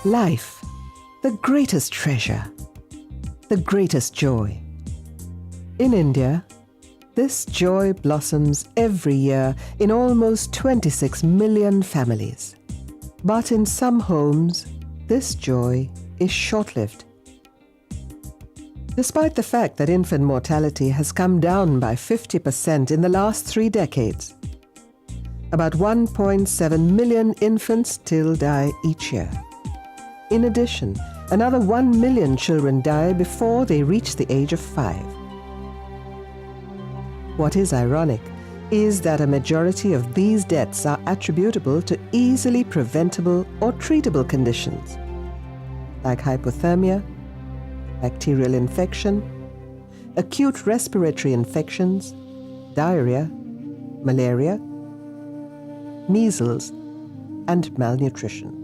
Life, the greatest treasure, the greatest joy. In India, this joy blossoms every year in almost 26 million families. But in some homes, this joy is short-lived. Despite the fact that infant mortality has come down by 50% in the last 3 decades, about 1.7 million infants still die each year. In addition, another 1 million children die before they reach the age of 5. What is ironic is that a majority of these deaths are attributable to easily preventable or treatable conditions, like hypothermia, bacterial infection, acute respiratory infections, diarrhea, malaria, measles, and malnutrition.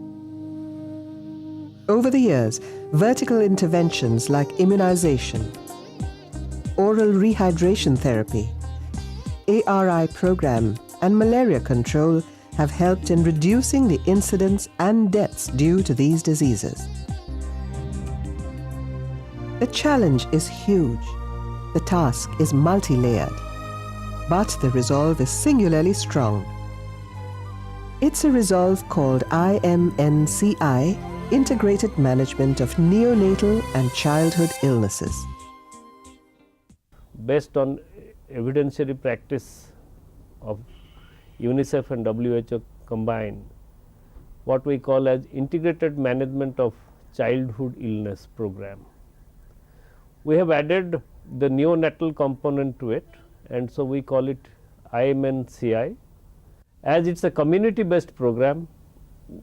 Over the years, vertical interventions like immunization, oral rehydration therapy, ARI program, and malaria control have helped in reducing the incidence and deaths due to these diseases. The challenge is huge. The task is multi-layered, but the resolve is singularly strong. It's a resolve called IMNCI, Integrated Management of Neonatal and Childhood Illnesses. Based on evidentiary practice of UNICEF and WHO combined, what we call as Integrated Management of Childhood Illness program. We have added the neonatal component to it, and so we call it IMNCI. As it's a community based program,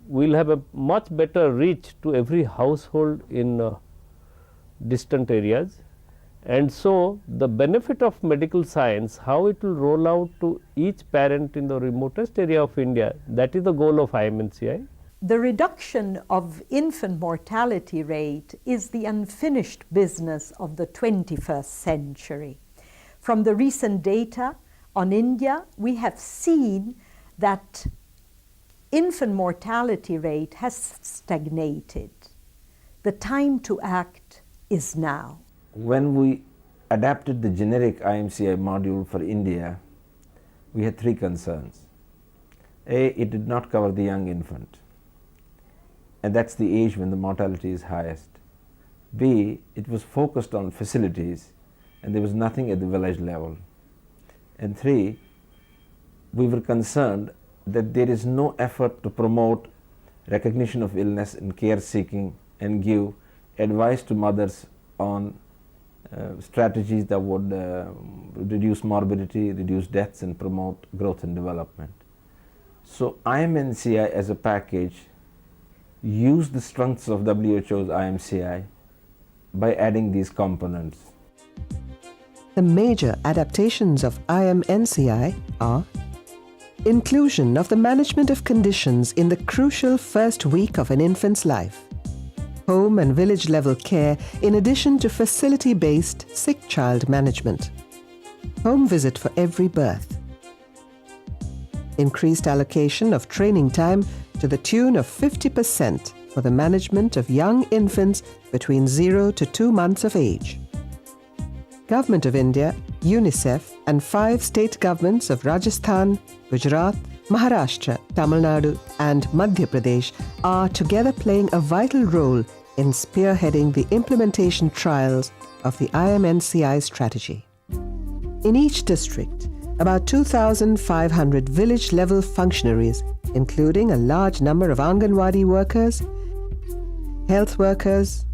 we will have a much better reach to every household in distant areas, and so the benefit of medical science, how it will roll out to each parent in the remotest area of India, that is the goal of IMNCI. The reduction of infant mortality rate is the unfinished business of the 21st century. From the recent data on India, we have seen that infant mortality rate has stagnated. The time to act is now. When we adapted the generic IMCI module for India, we had 3 concerns. A, it did not cover the young infant, and that's the age when the mortality is highest. B, it was focused on facilities and there was nothing at the village level. And 3, we were concerned that there is no effort to promote recognition of illness and care seeking and give advice to mothers on strategies that would reduce morbidity, reduce deaths, and promote growth and development. So IMNCI as a package used the strengths of WHO's IMCI by adding these components. The major adaptations of IMNCI are inclusion of the management of conditions in the crucial first week of an infant's life, home and village level care in addition to facility-based sick child management, home visit for every birth, increased allocation of training time to the tune of 50% for the management of young infants between 0 to 2 months of age. Government of India, UNICEF, and 5 state governments of Rajasthan, Gujarat, Maharashtra, Tamil Nadu, and Madhya Pradesh are together playing a vital role in spearheading the implementation trials of the IMNCI strategy. In each district, about 2,500 village-level functionaries, including a large number of Anganwadi workers, health workers,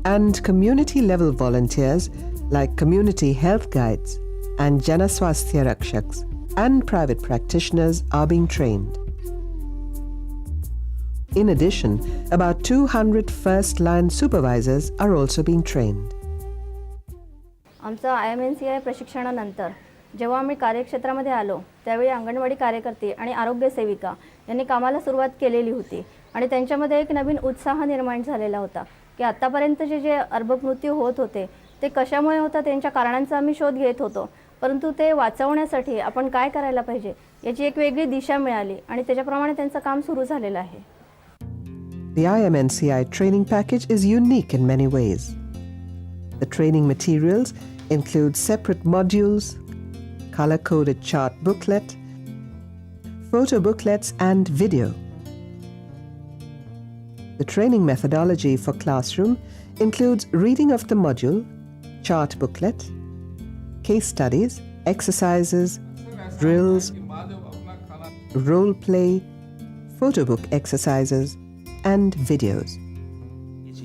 and community-level volunteers like community health guides and Janaswasthya Rakshaks and private practitioners are being trained. In addition, about 200 first-line supervisors are also being trained. आमचं IMNCI प्रशिक्षणानंतर जेव्हा आम्ही कार्यक्षेत्रामध्ये आलो त्यावेळी अंगणवाडी कार्यकर्ते आणि आरोग्य सेविका यांनी कामाला सुरुवात केलेली होती आणि त्यांच्यामध्ये एक नवीन उत्साह निर्माण झालेला होता की आतापर्यंतचे जे अर्भकमृत्यू होत होते ते कशामुळे होतात त्यांच्या कारणांचा आम्ही शोध घेत होतो, परंतु ते वाचवण्यासाठी आपण काय करायला पाहिजे याची एक वेगळी दिशा मिळाली आणि त्याच्याप्रमाणे त्यांचं काम सुरू झालेलं आहे. The IMNCI training package is unique in many ways. The training materials include separate modules, color-coded chart booklet, photo booklets, and video. The training methodology for classroom includes reading of the module, chart booklet, case studies, exercises, drills, role play, photo book exercises, and videos.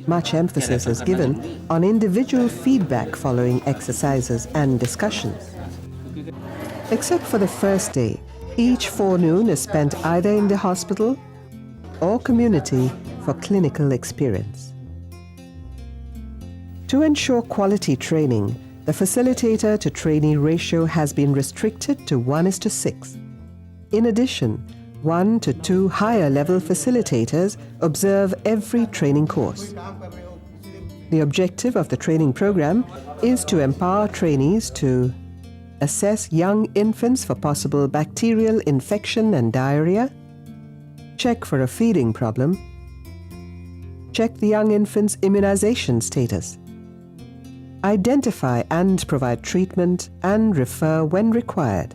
Much emphasis is given on individual feedback following exercises and discussions. Except for the first day, each forenoon is spent either in the hospital or community for clinical experience. To ensure quality training, the facilitator to trainee ratio has been restricted to 1:6. In addition, 1 to 2 higher level facilitators observe every training course. The objective of the training program is to empower trainees to assess young infants for possible bacterial infection and diarrhea, check for a feeding problem, check the young infant's immunization status, identify and provide treatment and refer when required,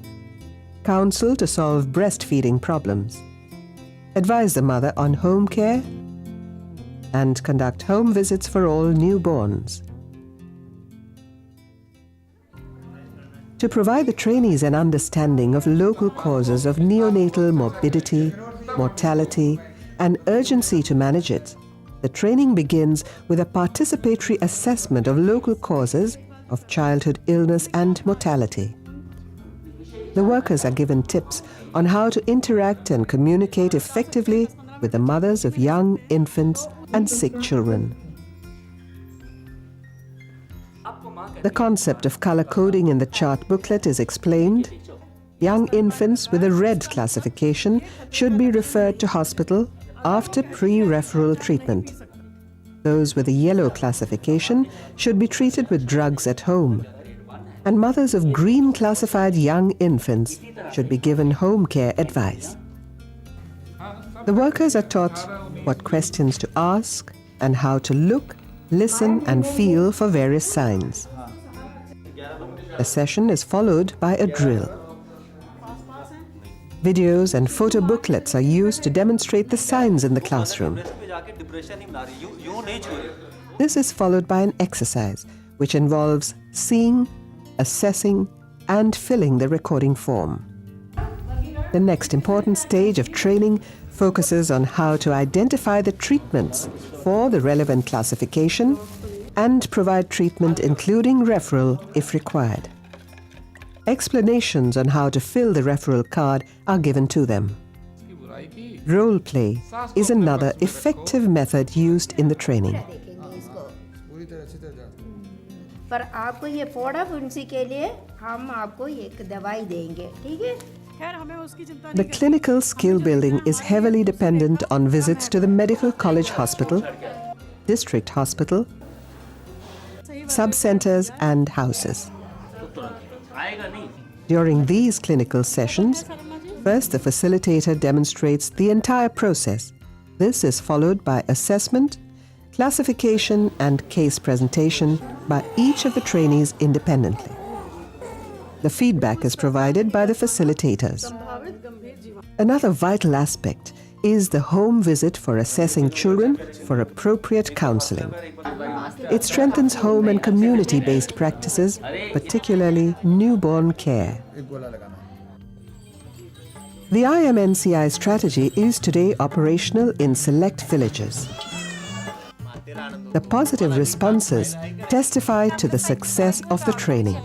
counsel to solve breastfeeding problems, advise the mother on home care, and conduct home visits for all newborns. To provide the trainees an understanding of local causes of neonatal morbidity, mortality, and urgency to manage it, the training begins with a participatory assessment of local causes of childhood illness and mortality. The workers are given tips on how to interact and communicate effectively with the mothers of young infants and sick children. The concept of color coding in the chart booklet is explained. Young infants with a red classification should be referred to hospital after pre-referral treatment. Those with a yellow classification should be treated with drugs at home. And mothers of green classified young infants should be given home care advice. The workers are taught what questions to ask and how to look, listen, and feel for various signs. A session is followed by a drill. Videos and photo booklets are used to demonstrate the signs in the classroom. This is followed by an exercise, which involves seeing, assessing, and filling the recording form. The next important stage of training focuses on how to identify the treatments for the relevant classification and provide treatment including referral if required. Explanations on how to fill the referral card are given to them. Role play is another effective method used in the training. पर आपको ये फोड़ा फुंसी के लिए हम आपको एक दवाई देंगे, ठीक है? The clinical skill building is heavily dependent on visits to the Medical College Hospital, District Hospital, sub-centers and houses. During these clinical sessions, first the facilitator demonstrates the entire process. This is followed by assessment, classification and case presentation by each of the trainees independently. The feedback is provided by the facilitators. Another vital aspect is the home visit for assessing children for appropriate counseling. It strengthens home and community-based practices, particularly newborn care. The IMNCI strategy is today operational in select villages. The positive responses testify to the success of the training.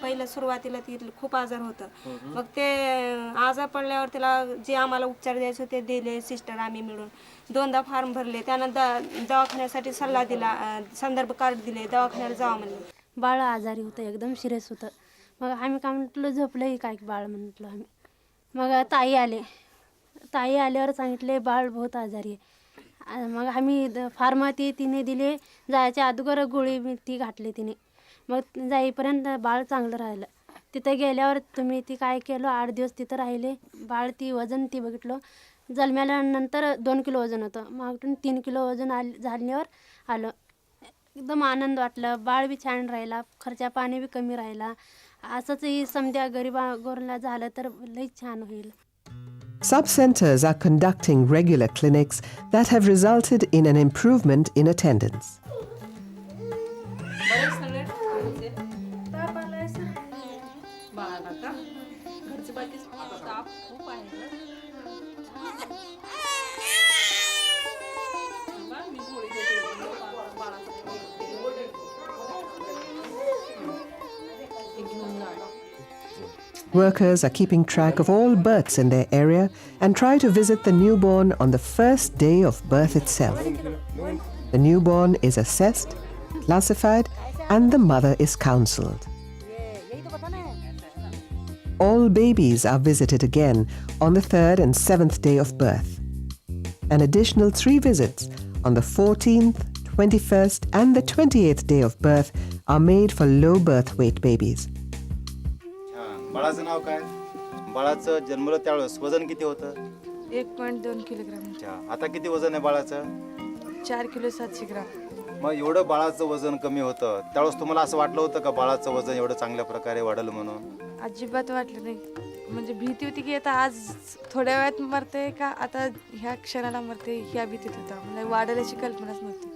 पहिल्या सुरुवातीला ती खूप आजार होतं मग ते आजार पडल्यावर तिला जे आम्हाला उपचार द्यायचे होते दिले सिस्टर आम्ही मिळून दोनदा फॉर्म भरले त्यानंतर दवाखान्यासाठी सल्ला दिला संदर्भ कार्ड दिले दवाखान्याला जावं म्हणले बाळ आजारी होतं एकदम सिरियस होतं मग आम्ही काय म्हटलं झोपलंही काय बाळ म्हटलं आम्ही मग ताई आल्यावर सांगितले बाळ बहुत आजारी आहे मग आम्ही फार्मा तिने दिले जायच्या अगोदर गोळी ती घातली तिने मग जाईपर्यंत बाळ चांगलं राहिलं तिथे गेल्यावर तुम्ही ती काय केलं 8 दिवस तिथं राहिले. बाळ ती वजन ती बघितलं. जन्मल्यानंतर 2 किलो वजन होतं. मागून 3 किलो वजन झाल्यावर आलं. एकदम आनंद वाटला. बाळ बी छान राहिला. खर्चा पाणी बी कमी राहिला. असंच ही समजा गरीबा गोरला झालं तर लई छान होईल. Sub-centers are conducting regular clinics that have resulted in an improvement in attendance. Workers are keeping track of all births in their area and try to visit the newborn on the first day of birth itself. The newborn is assessed, classified, and the mother is counseled. All babies are visited again on the 3rd and 7th day of birth. An additional 3 visits on the 14th, 21st, and the 28th day of birth are made for low birth weight babies. बाळाचं नाव काय? बाळाचं जन्मलं त्यावेळेस वजन किती होतं? 1.2 kilogram. अच्छा, आता किती वजन आहे बाळाचं? 4 किलो 700 ग्राम. मग एवढं बाळाचं वजन कमी होतं त्यावेळेस तुम्हाला असं वाटलं होतं का बाळाचं वजन एवढं चांगल्या प्रकारे वाढलं म्हणून? अजिबात वाटलं नाही. म्हणजे भीती होती की आता आज थोड्या वेळात मरते का आता ह्या क्षणाला मरते ह्या भीतीत होता. मला वाढेल अशी कल्पनाच नव्हती.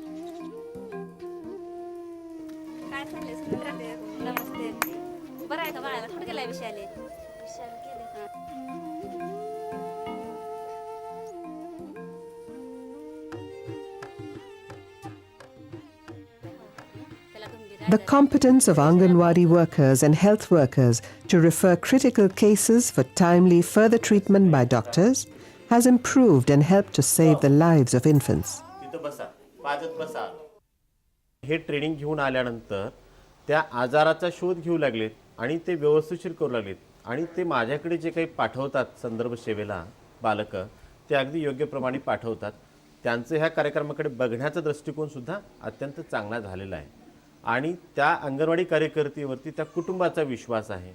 नमस्ते. बरं आहे का बाळाला? कुठे गेलाय विशाले? The competence of Anganwadi workers and health workers to refer critical cases for timely further treatment by doctors has improved and helped to save the lives of infants. हे ट्रेनिंग घेऊन आल्यानंतर त्या आजाराचा शोध घेऊ लागलेत आणि ते व्यवस्थिशीर करू लागलेत आणि ते माझ्याकडे जे काही पाठवतात संदर्भ सेवेला बालकं ते अगदी योग्यप्रमाणे पाठवतात. त्यांचं ह्या कार्यक्रमाकडे बघण्याचा दृष्टिकोनसुद्धा अत्यंत चांगला झालेला आहे आणि त्या अंगणवाडी कार्यकर्तीवरती त्या कुटुंबाचा विश्वास आहे.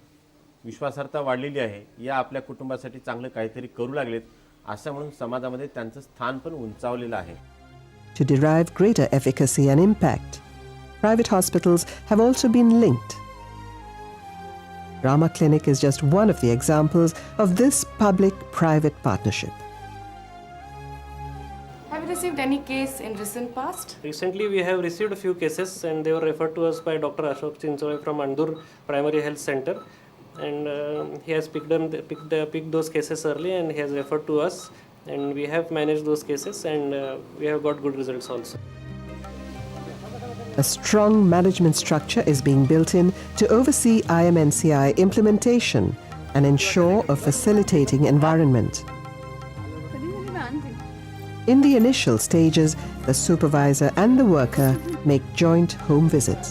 विश्वासार्हता वाढलेली आहे. या आपल्या कुटुंबासाठी चांगलं काहीतरी करू लागलेत असं म्हणून समाजामध्ये त्यांचं स्थान पण उंचावलेलं आहे. To derive greater efficacy and impact, private hospitals have also been linked. Rama Clinic is just one of the examples of this public-private partnership. Have you received any case in recent past? Recently, we have received a few cases, and they were referred to us by Dr. Ashok Chinchole from Andur Primary Health Center, and he has picked those cases early, and he has referred to us, and we have managed those cases, and we have got good results also. A strong management structure is being built in to oversee IMNCI implementation and ensure a facilitating environment. In the initial stages, the supervisor and the worker make joint home visits.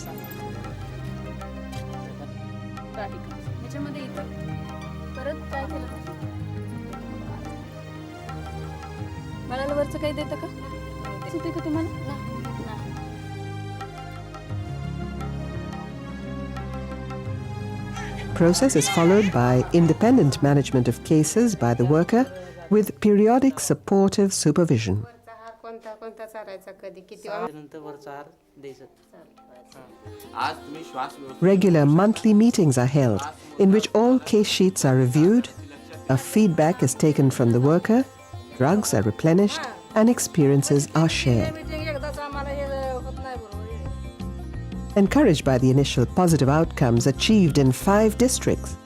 बाळाला वरचं काही देतं का? सुते का तुम्हाला? Process is followed by independent management of cases by the worker with periodic supportive supervision. Regular monthly meetings are held in which all case sheets are reviewed, a feedback is taken from the worker, drugs are replenished, and experiences are shared. Encouraged by the initial positive outcomes achieved in 5 districts,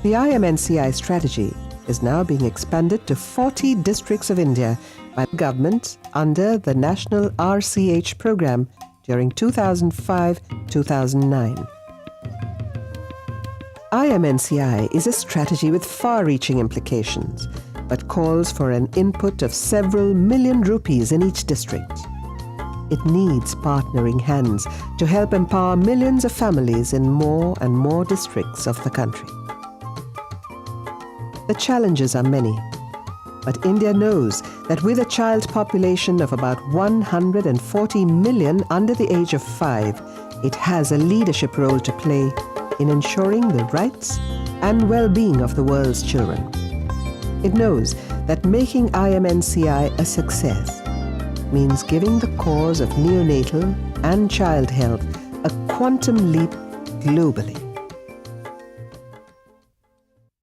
the IMNCI strategy is now being expanded to 40 districts of India by government under the National RCH program during 2005-2009. IMNCI is a strategy with far-reaching implications, but calls for an input of several million rupees in each district. It needs partnering hands to help empower millions of families in more and more districts of the country. The challenges are many, but India knows that with a child population of about 140 million under the age of 5, it has a leadership role to play in ensuring the rights and well-being of the world's children. It knows that making IMNCI a success means giving the cause of neonatal and child health a quantum leap globally.